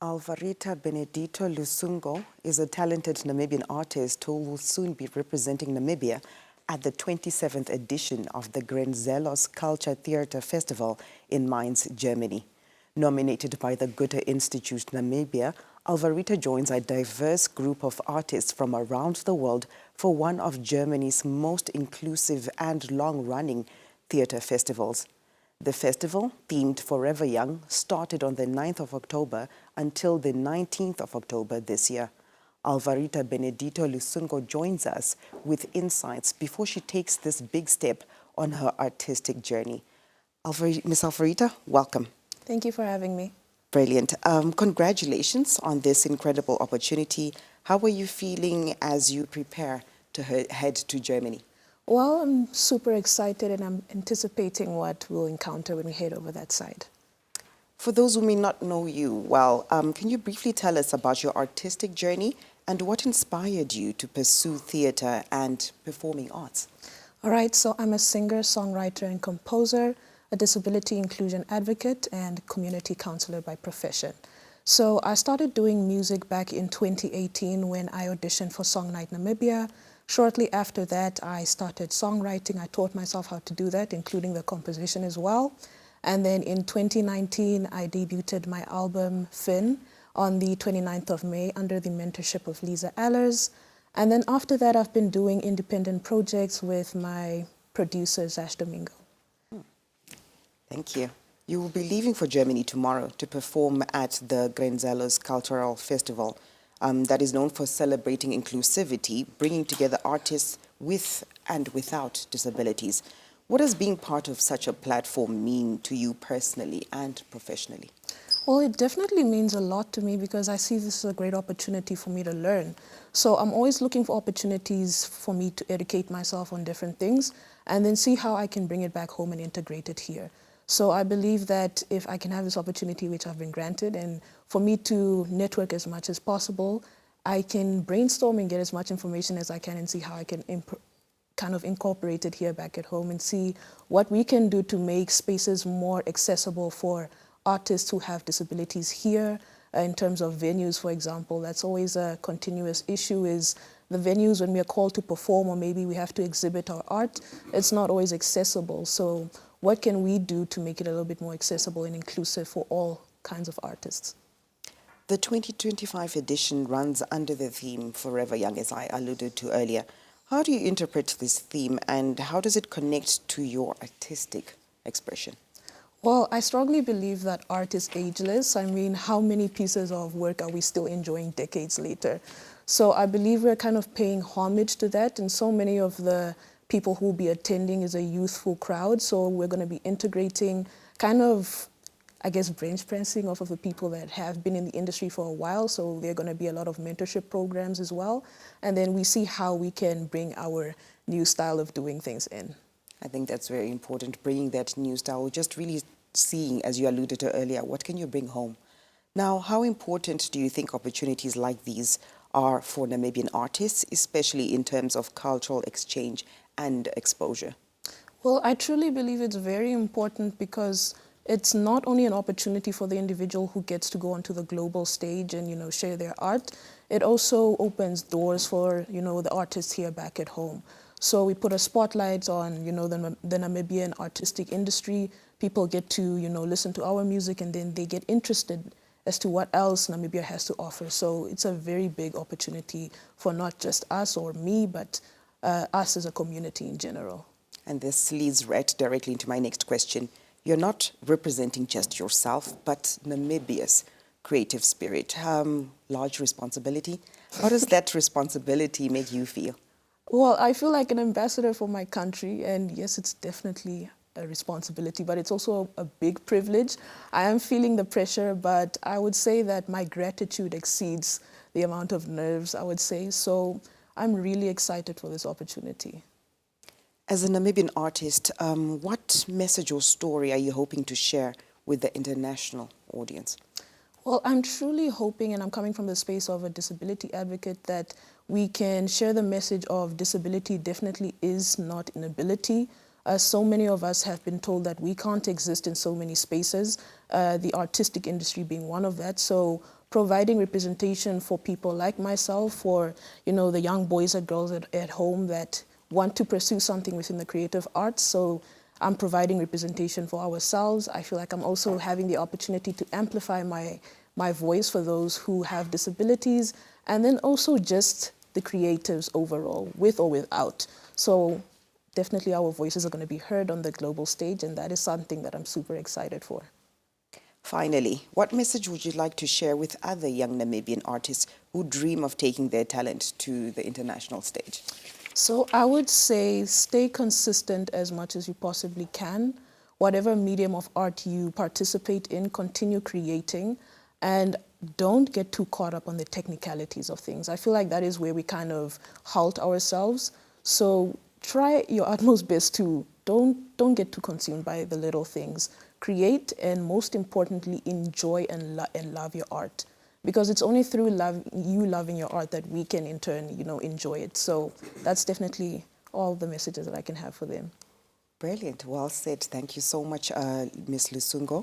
Alvarita Benedito Lucungo is a talented Namibian artist who will soon be representing Namibia at the 27th edition of the Grenzenlos Kultur Theatre Festival in Mainz, Germany. Nominated by the Goethe-Institut Namibia, Alvarita joins a diverse group of artists from around the world for one of Germany's most inclusive and long-running theatre festivals. The festival, themed Forever Young, started on the 9th of October until the 19th of October this year. Alvarita Benedito Lucungo joins us with insights before she takes this big step on her artistic journey. Miss Alvarita, welcome. Thank you for having me. Brilliant. Congratulations on this incredible opportunity. How are you feeling as you prepare to head to Germany? Well, I'm super excited and I'm anticipating what we'll encounter when we head over that side. For those who may not know you well, can you briefly tell us about your artistic journey and what inspired you to pursue theatre and performing arts? All right, so I'm a singer, songwriter, and composer, a disability inclusion advocate, and community counselor by profession. So I started doing music back in 2018 when I auditioned for Song Night Namibia. Shortly after that, I started songwriting. I taught myself how to do that, including the composition as well. And then in 2019, I debuted my album, Finn, on the 29th of May under the mentorship of Lisa Allers. And then after that, I've been doing independent projects with my producer, Zash Domingo. Thank you. You will be leaving for Germany tomorrow to perform at the Grenzenlos Cultural Festival. That is known for celebrating inclusivity, bringing together artists with and without disabilities. What does being part of such a platform mean to you personally and professionally? Well, it definitely means a lot to me because I see this as a great opportunity for me to learn. So I'm always looking for opportunities for me to educate myself on different things and then see how I can bring it back home and integrate it here. So I believe that if I can have this opportunity, which I've been granted, and for me to network as much as possible, I can brainstorm and get as much information as I can and see how I can kind of incorporate it here back at home and see what we can do to make spaces more accessible for artists who have disabilities here. In terms of venues, for example, that's always a continuous issue is the venues when we are called to perform or maybe we have to exhibit our art, it's not always accessible. So what can we do to make it a little bit more accessible and inclusive for all kinds of artists? The 2025 edition runs under the theme Forever Young, as I alluded to earlier. How do you interpret this theme and how does it connect to your artistic expression? Well, I strongly believe that art is ageless. I mean, how many pieces of work are we still enjoying decades later? So I believe we're kind of paying homage to that, and so many of the people who will be attending is a youthful crowd, so we're going to be integrating kind of, I guess, bench pressing off of the people that have been in the industry for a while, so there are going to be a lot of mentorship programs as well, and then we see how we can bring our new style of doing things in. I think that's very important, bringing that new style, just really seeing, as you alluded to earlier, what can you bring home? Now, how important do you think opportunities like these are for Namibian artists, especially in terms of cultural exchange and exposure? Well, I truly believe it's very important because it's not only an opportunity for the individual who gets to go onto the global stage and, share their art, it also opens doors for, the artists here back at home. So we put a spotlight on, the Namibian artistic industry. People get to, listen to our music and then they get interested as to what else Namibia has to offer. So it's a very big opportunity for not just us or me, but us as a community in general. And this leads right directly into my next question. You're not representing just yourself, but Namibia's creative spirit. Large responsibility. How does that responsibility make you feel? Well, I feel like an ambassador for my country, and yes, it's definitely a responsibility, but it's also a big privilege. I am feeling the pressure, but I would say that my gratitude exceeds the amount of nerves, I would say. So I'm really excited for this opportunity. As a Namibian artist, what message or story are you hoping to share with the international audience? Well, I'm truly hoping, and I'm coming from the space of a disability advocate, that we can share the message of disability definitely is not inability. So many of us have been told that we can't exist in so many spaces, the artistic industry being one of that. So providing representation for people like myself, for, you know, the young boys and girls at home that want to pursue something within the creative arts. So I'm providing representation for ourselves. I feel like I'm also having the opportunity to amplify my voice for those who have disabilities, and then also just the creatives overall, with or without. So definitely our voices are going to be heard on the global stage, and that is something that I'm super excited for. Finally, what message would you like to share with other young Namibian artists who dream of taking their talent to the international stage? So I would say stay consistent as much as you possibly can. Whatever medium of art you participate in, continue creating, and don't get too caught up on the technicalities of things. I feel like that is where we kind of halt ourselves. So try your utmost best to don't get too consumed by the little things. Create, and most importantly, enjoy and love your art. Because it's only through you loving your art that we can in turn, you know, enjoy it. So that's definitely all the messages that I can have for them. Brilliant. Well said. Thank you so much, Ms. Lucungo.